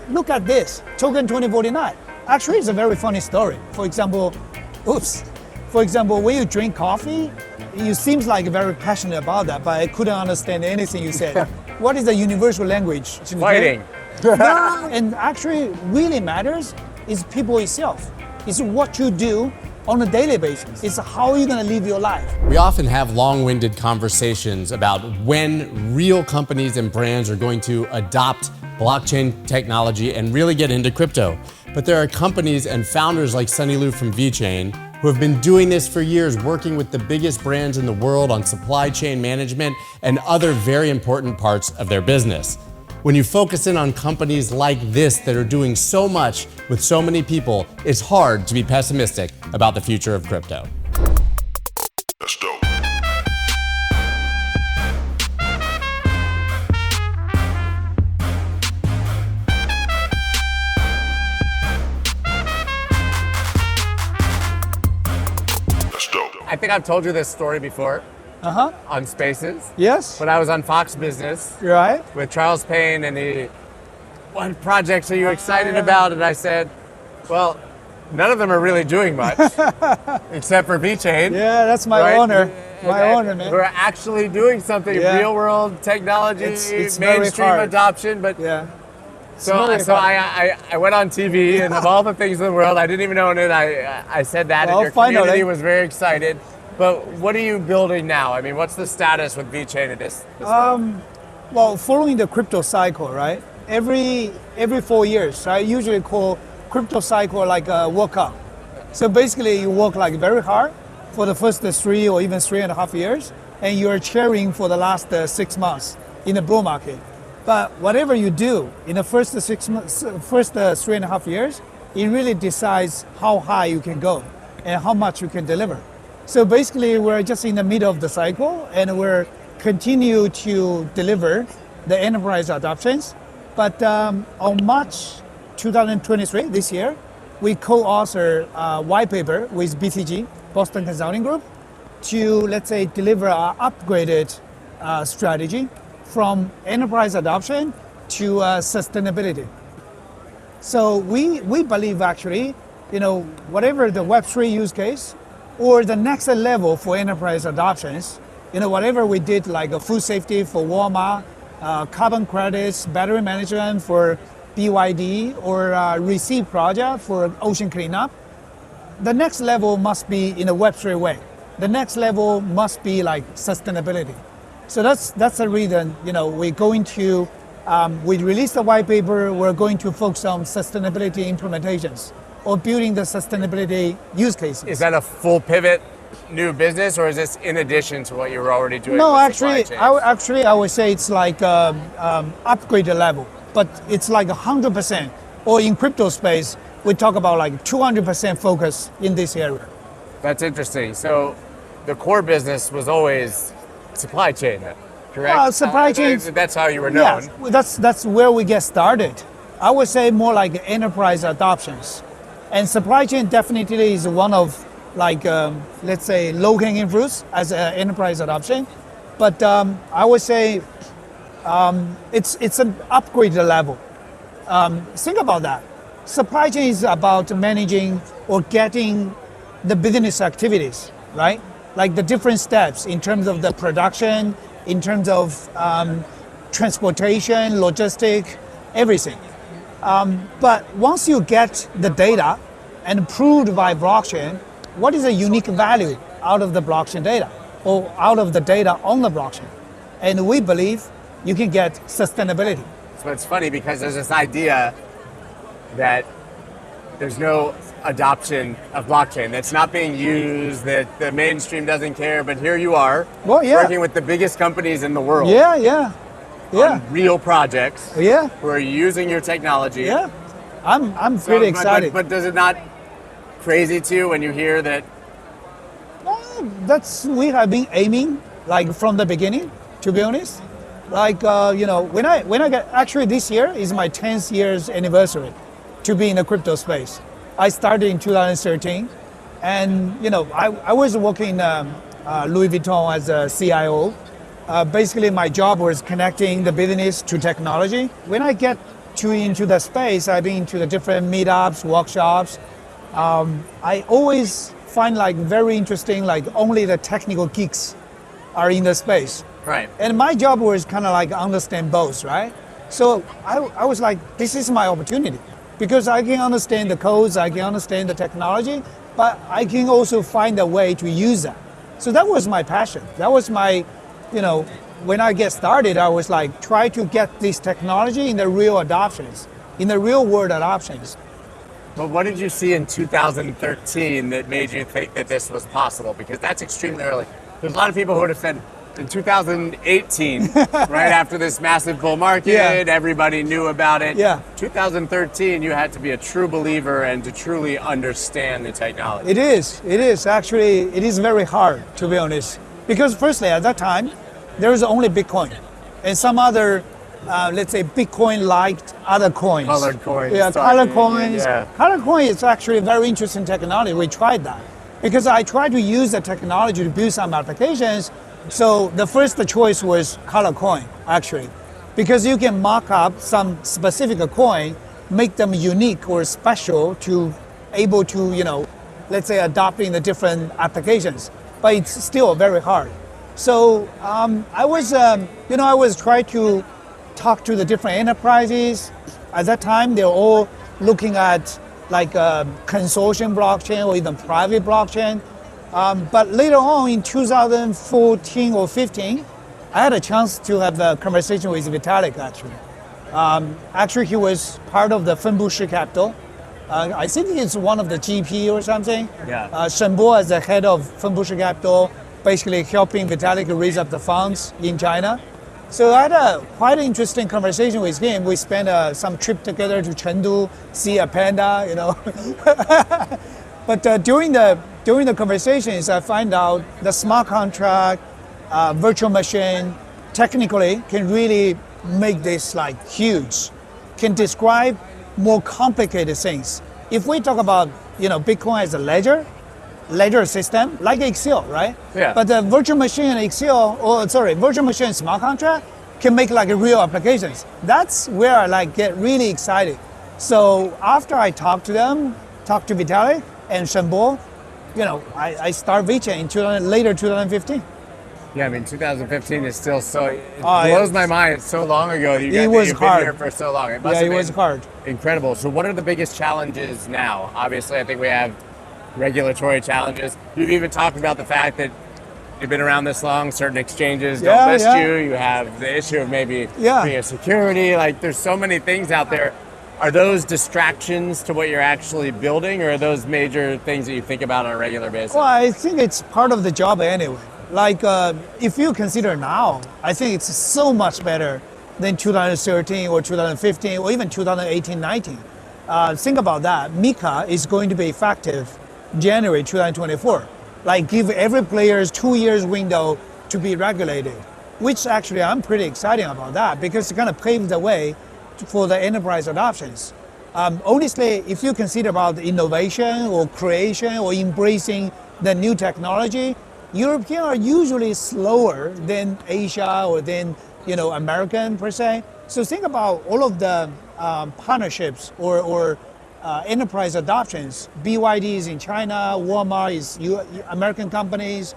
look at this, token 2049. Actually, it's a very funny story. For example, when you drink coffee, you seems like very passionate about that, but I couldn't understand anything you said. What is the universal language? Fighting. No, and actually really matters is people itself. It's what you do on a daily basis. It's how you're gonna live your life. We often have long-winded conversations about when real companies and brands are going to adopt blockchain technology and really get into crypto. But there are companies and founders like Sunny Liu from VeChain who have been doing this for years, working with the biggest brands in the world on supply chain management and other very important parts of their business. When you focus in on companies like this that are doing so much with so many people, it's hard to be pessimistic about the future of crypto. That's dope. I think I've told you this story before on Spaces. Yes. When I was on Fox Business Right. with Charles Payne and what projects are you excited about? And I said, well, none of them are really doing much except for VeChain. Yeah, that's my right? honor. My honor, man. We're actually doing something, Yeah. real world technology, It's very mainstream hard. adoption, but Yeah. So I went on TV, and of all the things in the world, I didn't even own it. I said that, and your community was very excited. But what are you building now? I mean, what's the status with VeChain at this Well, following the crypto cycle, right? Every 4 years, I usually call crypto cycle like a workout. So basically, you work like very hard for the first 3 or even 3.5 years, and you're cheering for the last 6 months in the bull market. But whatever you do in the first 3.5 years, it really decides how high you can go and how much you can deliver. So basically, we're just in the middle of the cycle, and we're continue to deliver the enterprise adoptions. But on March 2023, this year, we co-author a white paper with BCG, Boston Consulting Group, to, let's say, deliver our upgraded strategy from enterprise adoption to sustainability. So we believe actually, whatever the Web3 use case or the next level for enterprise adoptions, whatever we did like a food safety for Walmart, carbon credits, battery management for BYD, or receipt project for ocean cleanup, the next level must be in a Web3 way. The next level must be like sustainability. So that's the reason, we're going to, we released the white paper, we're going to focus on sustainability implementations or building the sustainability use cases. Is that a full pivot new business, or is this in addition to what you were already doing? No, actually, I would say it's like upgraded level, but it's like 100%, or in crypto space, we talk about like 200% focus in this area. That's interesting. So the core business was always supply chain, correct? Supply chain. That's how you were known. Yeah, that's where we get started. I would say more like enterprise adoptions. And supply chain definitely is one of like, let's say, low-hanging fruits as an enterprise adoption. But I would say it's an upgraded level. Think about that. Supply chain is about managing or getting the business activities, right? Like the different steps in terms of the production, in terms of transportation, logistic, everything. But once you get the data and approved by blockchain, what is the unique value out of the blockchain data or out of the data on the blockchain? And we believe you can get sustainability. So it's funny because there's this idea that there's no adoption of blockchain, that's not being used, that the mainstream doesn't care, but here you are, working with the biggest companies in the world. Yeah. On real projects. Yeah. Who are using your technology. Yeah. I'm pretty excited. But does it not crazy to you when you hear that? We have been aiming like from the beginning, to be honest. Like when I get, actually this year is my 10th year's anniversary to be in the crypto space. I started in 2013, and I was working Louis Vuitton as a CIO. Basically, my job was connecting the business to technology. When I get into the space, I've been to the different meetups, workshops. I always find like very interesting, like only the technical geeks are in the space. Right. And my job was kind of like understand both, right? So I was like, this is my opportunity because I can understand the codes, I can understand the technology, but I can also find a way to use that. So that was my passion. That was my, when I get started, I was like, try to get this technology in the real adoptions, in the real world adoptions. But what did you see in 2013 that made you think that this was possible? Because that's extremely early. There's a lot of people who would have said in 2018, right after this massive bull market, everybody knew about it. Yeah. 2013, you had to be a true believer and to truly understand the technology. It is. Actually, it is very hard, to be honest. Because firstly, at that time, there was only Bitcoin and some other, let's say, Bitcoin-like other coins. Colored coins. Yeah, colored coins. Yeah. Colored coin is actually a very interesting technology. We tried that. Because I tried to use the technology to build some applications. So the first choice was color coin, actually. Because you can mark up some specific coin, make them unique or special to able to, let's say adopt in the different applications. But it's still very hard. So I was trying to talk to the different enterprises. At that time, they're all looking at like a consortium blockchain or even private blockchain. But later on in 2014 or 15, I had a chance to have a conversation with Vitalik actually. Actually, he was part of the Fenbushi Capital. I think he's one of the GP or something. Yeah. Shenbo as the head of Fenbushi Capital, basically helping Vitalik raise up the funds in China. So I had quite an interesting conversation with him. We spent some trip together to Chengdu, see a panda, But during the conversations, I find out the smart contract, virtual machine, technically can really make this like huge, can describe more complicated things. If we talk about, Bitcoin as a ledger system, like Excel, right? Yeah. But the virtual machine virtual machine smart contract can make like real applications. That's where I get really excited. So after I talk to Vitalik and Shenbo, I start VeChain in later 2015. Yeah, 2015 is still it blows my mind. It's so long ago. You've been here for so long. It was hard. Incredible. So what are the biggest challenges now? Obviously, I think we have regulatory challenges. You've even talked about the fact that you've been around this long, certain exchanges don't list you. You have the issue of maybe being a security. Like there's so many things out there. Are those distractions to what you're actually building, or are those major things that you think about on a regular basis? Well, I think it's part of the job anyway. Like if you consider now, I think it's so much better than 2013 or 2015 or even 2018-19. Think about that. MiCA is going to be effective January 2024. Like give every players 2 years window to be regulated, which actually I'm pretty excited about that because it's going to pave the way for the enterprise adoptions. Honestly, if you consider about innovation or creation or embracing the new technology, Europeans are usually slower than Asia or than American per se. So think about all of the partnerships or enterprise adoptions. BYD is in China, Walmart is American companies.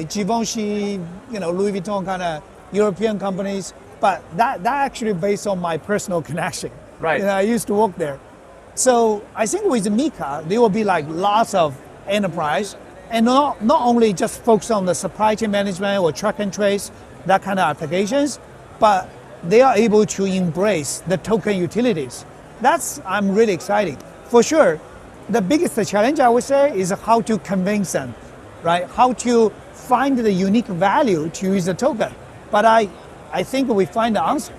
Givenchy, Louis Vuitton kind of European companies. But that actually based on my personal connection. Right. I used to work there. So I think with MiCA, there will be like lots of enterprise and not only just focus on the supply chain management or track and trace, that kind of applications, but they are able to embrace the token utilities. I'm really excited. For sure, the biggest challenge I would say is how to convince them, right? How to find the unique value to use the token. But I think we find the answer,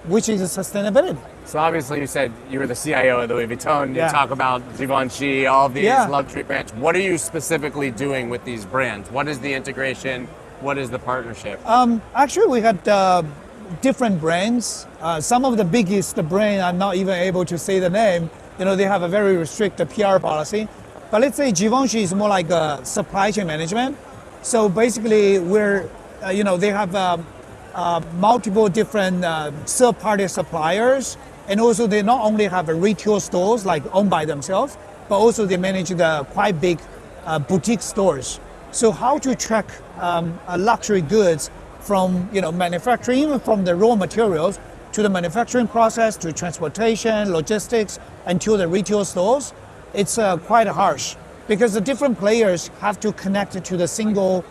which is sustainability. So obviously you said you were the CIO of Louis Vuitton. You talk about Givenchy, all of these luxury brands. What are you specifically doing with these brands? What is the integration? What is the partnership? Actually, we had different brands. Some of the biggest brand, I'm not even able to say the name. They have a very restricted PR policy. But let's say Givenchy is more like a supply chain management. So basically, they have multiple different third-party suppliers, and also they not only have retail stores like owned by themselves, but also they manage the quite big boutique stores. So how to track luxury goods from manufacturing, even from the raw materials to the manufacturing process, to transportation, logistics, until the retail stores, it's quite harsh because the different players have to connect to the single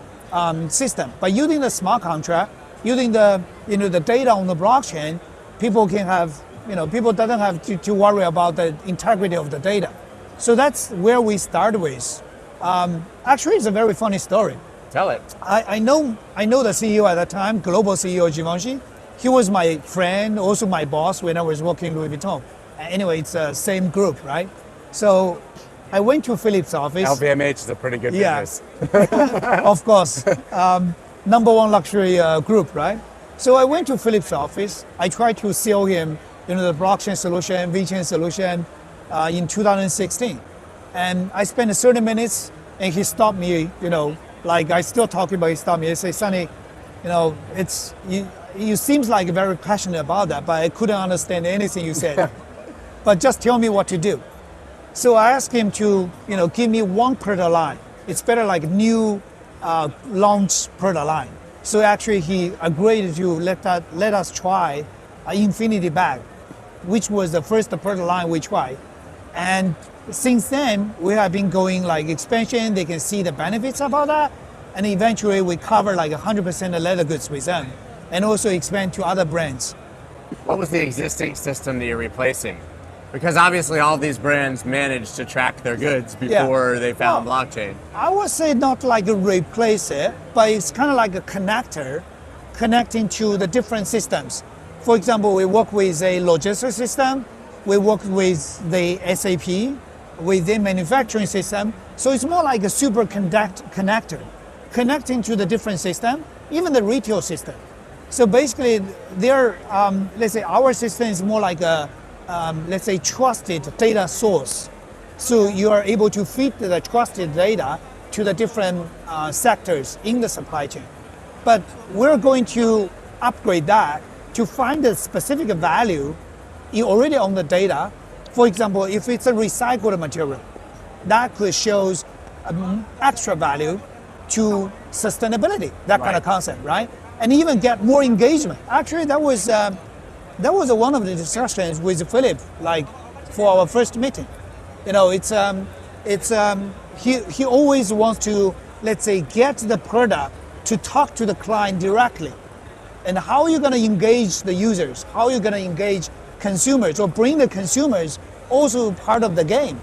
system. But using the smart contract, using the the data on the blockchain, people can have people doesn't have to worry about the integrity of the data. So that's where we started with. Actually, it's a very funny story. Tell it. I know the CEO at that time, global CEO Givenchy. He was my friend, also my boss when I was working Louis Vuitton. Anyway, it's the same group, right? So I went to Philip's office. LVMH is a pretty good business. Of course. Number one luxury group, right? So I went to Philip's office. I tried to sell him the blockchain solution, VeChain solution in 2016. And I spent 30 minutes and he stopped me, like I still talking about, he stopped me. He said, Sonny, you seems like very passionate about that, but I couldn't understand anything you said. But just tell me what to do. So I asked him to, give me one product line. It's better like new launch product line. So actually he agreed to let us try an infinity bag, which was the first product line we tried. And since then, we have been going like expansion. They can see the benefits about that. And eventually we cover like 100% of leather goods with them and also expand to other brands. What was the existing system that you're replacing? Because obviously all these brands managed to track their goods before they found blockchain. I would say not like replace it, but it's kind of like a connector connecting to the different systems. For example, we work with a logistics system. We work with the SAP, with the manufacturing system. So it's more like a super connector, connecting to the different system, even the retail system. So basically, let's say our system is more like a, let's say, trusted data source. So you are able to feed the trusted data to the different sectors in the supply chain. But we're going to upgrade that to find the specific value you already own the data. For example, if it's a recycled material, that could shows extra value to sustainability, that kind of concept, right? And even get more engagement. Actually, that was one of the discussions with Philip, like for our first meeting. He always wants to, let's say, get the product to talk to the client directly. And how are you going to engage the users? How are you going to engage consumers or bring the consumers also part of the game?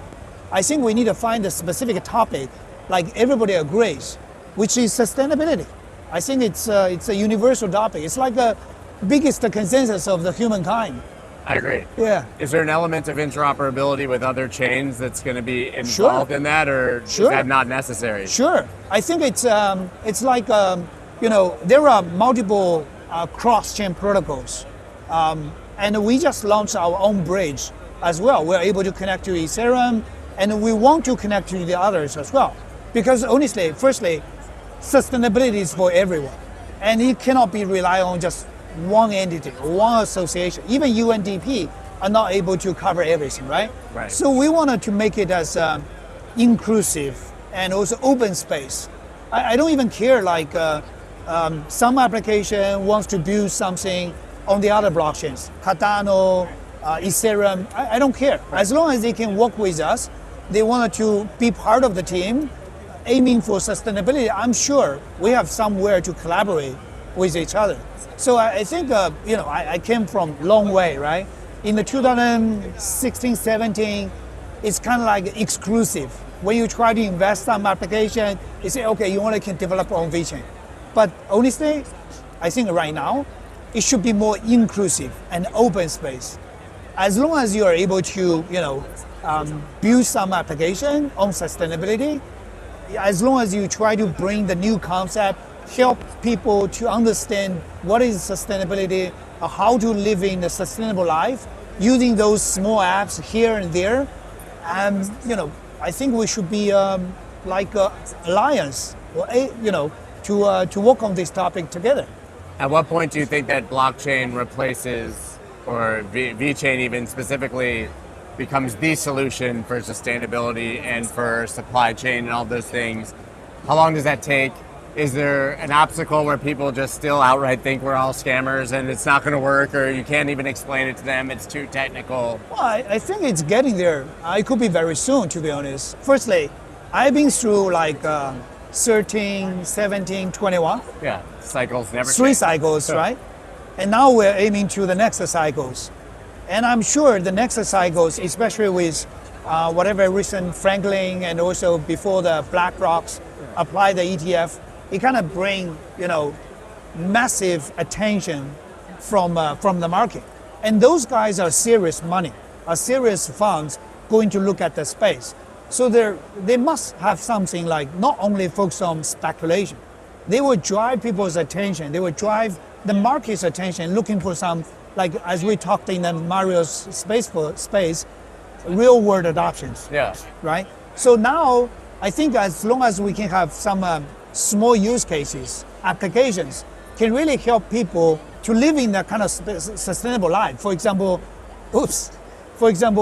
I think we need to find a specific topic like everybody agrees, which is sustainability. I think it's a universal topic. It's like the biggest consensus of the humankind. I agree. Yeah. Is there an element of interoperability with other chains that's going to be involved in that, or is that not necessary? Sure. I think it's like there are multiple cross-chain protocols. And we just launched our own bridge as well. We're able to connect to Ethereum, and we want to connect to the others as well. Because honestly, firstly, sustainability is for everyone. And it cannot be relied on just one entity, one association. Even UNDP are not able to cover everything, right? Right. So we wanted to make it as inclusive and also open space. I don't even care like some application wants to build something on the other blockchains, Cardano, Ethereum, I don't care. As long as they can work with us, they wanted to be part of the team, aiming for sustainability. I'm sure we have somewhere to collaborate with each other. So I think, I came from a long way, right? In the 2016, 17, it's kind of like exclusive. When you try to invest some application, you say, okay, you only can develop on VeChain. But honestly, I think right now, it should be more inclusive and open space. As long as you are able to, build some application on sustainability, as long as you try to bring the new concept, help people to understand what is sustainability, how to live in a sustainable life, using those small apps here and there, and I think we should be like an alliance, to work on this topic together. At what point do you think that blockchain replaces, or VeChain even specifically, becomes the solution for sustainability and for supply chain and all those things? How long does that take? Is there an obstacle where people just still outright think we're all scammers and it's not going to work, or you can't even explain it to them, it's too technical? Well, I think it's getting there. It could be very soon, to be honest. Firstly, I've been through like 13, 17, 21. Yeah, cycles never Three change. cycles, right? And now we're aiming to the next cycles. And I'm sure the next cycles, especially with whatever recent Franklin and also before the BlackRocks apply the ETF, it kind of bring, massive attention from the market. And those guys are serious money, are serious funds going to look at the space. So they must have something like not only focus on speculation, they will drive people's attention, they will drive the market's attention, looking for some, like as we talked in the Mario's space, real world adoptions. Yeah. Right? So now, I think as long as we can have some small use cases, applications, can really help people to live in that kind of sustainable life. For example,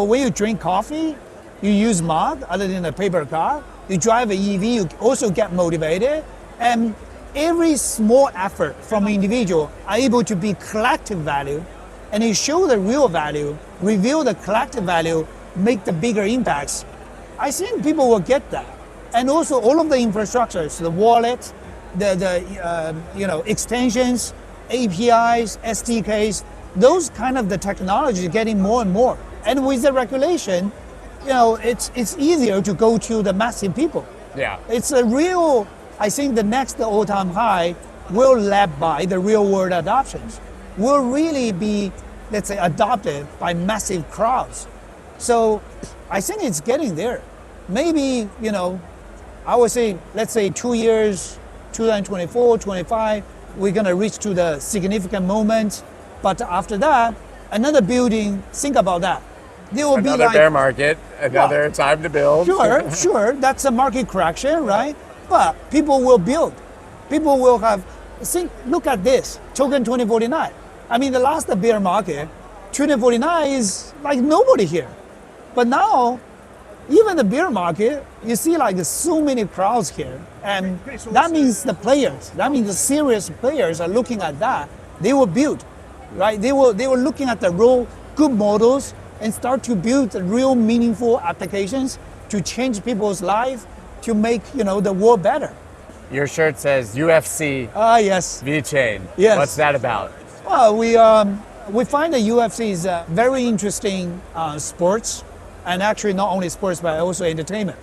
when you drink coffee, you use mug other than a paper car, you drive an EV, you also get motivated, and every small effort from an individual are able to be collective value, and you show the real value, reveal the collective value, make the bigger impacts. I think people will get that. And also all of the infrastructures, the wallet, the extensions, APIs, SDKs, those kind of the technology is getting more and more. And with the regulation, it's easier to go to the massive people. Yeah. It's a real, I think the next all-time high will led by the real world adoptions, will really be, let's say, adopted by massive crowds. So I think it's getting there. Maybe, I would say, let's say 2 years, 2024, 25, we're gonna reach to the significant moment. But after that, another building, think about that. There will Another be like bear market, another time to build. Sure, that's a market correction, right? But people will build. People will have, look at this, token 2049. I mean, the last bear market, 2049 is like nobody here. But now, even the bear market, you see like so many crowds here. And that means the players, that means the serious players are looking at that. They will build, right? They were looking at the real good models and start to build real meaningful applications to change people's life, to make the world better. Your shirt says UFC. Yes. VeChain. Yes. What's that about? Well, we find that UFC is a very interesting sports, and actually not only sports but also entertainment.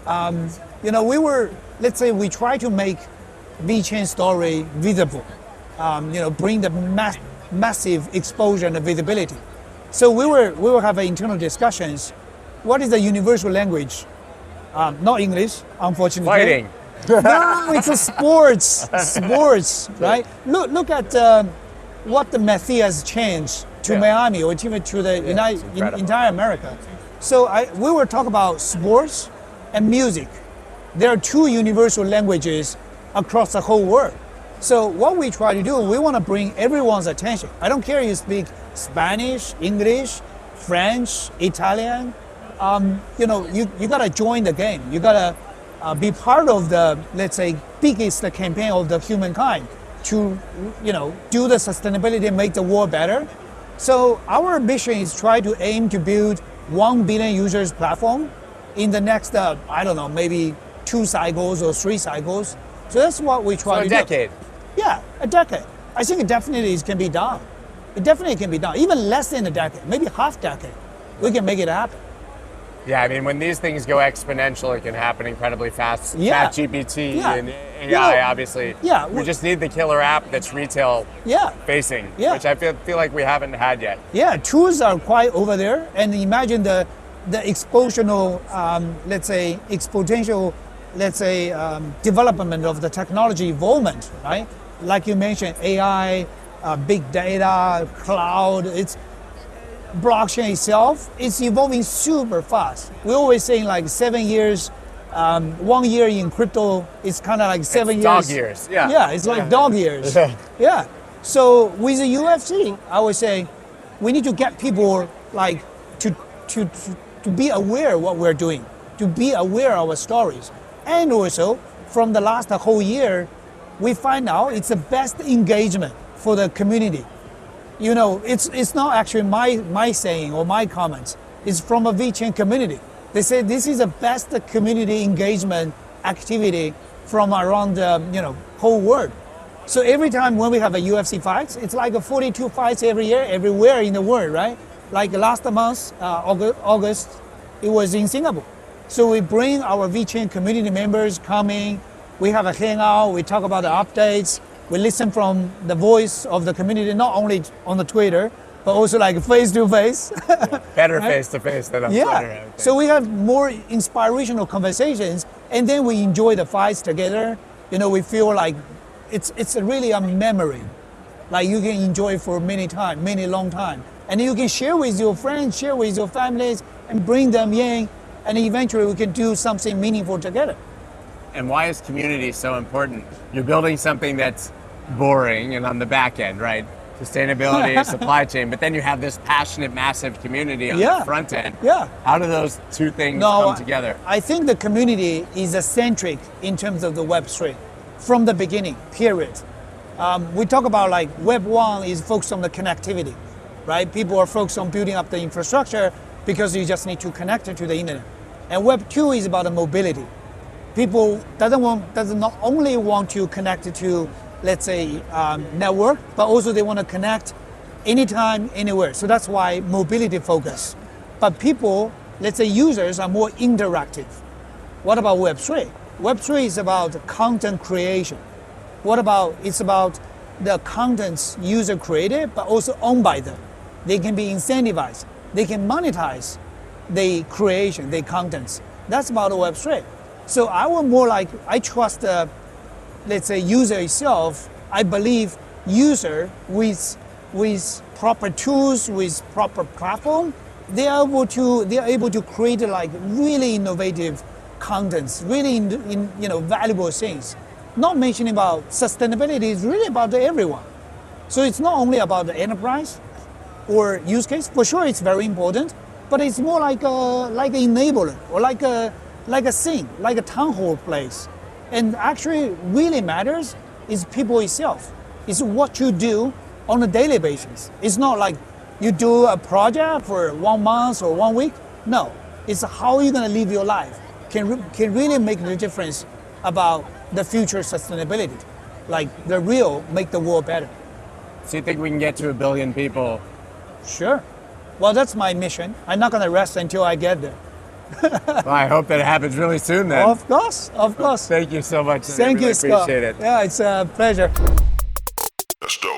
Let's say we try to make VeChain story visible, bring the massive exposure and visibility. So we will have internal discussions. What is the universal language? Not English, unfortunately. Fighting. No, it's a sports, right? Look at what the Matthias changed to Miami or even to the entire America. So we will talk about sports and music. There are two universal languages across the whole world. So what we try to do, we want to bring everyone's attention. I don't care if you speak Spanish, English, French, Italian. You gotta join the game. You gotta be part of the, let's say, biggest campaign of the humankind to, do the sustainability and make the world better. So our ambition is try to aim to build 1 billion users platform in the next, maybe 2 cycles or 3 cycles. So that's what we try to do. A decade. Yeah, a decade. I think it definitely can be done. It definitely can be done. Even less than a decade, maybe half decade, we can make it happen. Yeah, I mean, when these things go exponential, it can happen incredibly fast. Yeah. ChatGPT Yeah. and AI, obviously. Yeah. We just need the killer app that's retail facing, Yeah. which I feel like we haven't had yet. Yeah, tools are quite over there, and imagine the exponential, development of the technology involvement, right? Like you mentioned, AI, big data, cloud. It's blockchain itself. It's evolving super fast. We're always saying like 7 years. 1 year in crypto is kind of like 7 years. Dog years. Yeah. Yeah, it's like dog years. Yeah. So with the UFC, I would say we need to get people like to be aware of what we're doing, to be aware of our stories. And also from the last whole year, we find out it's the best engagement for the community. You know, it's not actually my saying or my comments. It's from a VeChain community. They say this is the best community engagement activity from around the whole world. So every time when we have a UFC fights, it's like a 42 fights every year, everywhere in the world, right? Like last month, August, it was in Singapore. So we bring our VeChain community members coming, we have a hangout, we talk about the updates, we listen from the voice of the community, not only on the Twitter, but also like face to face. Better right? Face to face than on Twitter. So we have more inspirational conversations, and then we enjoy the fights together. You know, we feel like it's really a memory, like you can enjoy for many long time, and you can share with your friends, share with your families, and bring them in, and eventually we can do something meaningful together. And why is community so important? You're building something that's boring and on the back end, right? Sustainability, supply chain, but then you have this passionate, massive community on the front end. Yeah. How do those two things come together? I think the community is centric in terms of the Web3 from the beginning, period. We talk about like Web 1 is focused on the connectivity, right? People are focused on building up the infrastructure because you just need to connect it to the internet. And Web 2 is about the mobility. People doesn't not only want to connect it to, let's say, network, but also they want to connect anytime, anywhere. So that's why mobility focus. But people, let's say users, are more interactive. What about Web3? Web3 is about content creation. It's about the contents user created, but also owned by them. They can be incentivized. They can monetize the creation, the contents. That's about Web3. So I would more like, I trust the, let's say, user itself. I believe user with proper tools, with proper platform, they are able to create like really innovative contents, really valuable things. Not mentioning about sustainability is really about everyone. So it's not only about the enterprise or use case. For sure, it's very important, but it's more like an enabler or like a thing, like a town hall place. And actually really matters is people itself. It's what you do on a daily basis. It's not like you do a project for 1 month or 1 week. No, it's how you're gonna live your life can really make the difference about the future sustainability. Like the real make the world better. So you think we can get to 1 billion people? Sure. Well, that's my mission. I'm not gonna rest until I get there. Well, I hope that it happens really soon then. Of course. Thank you so much. Thank you, Scott. Appreciate it. Yeah, it's a pleasure. Let's go.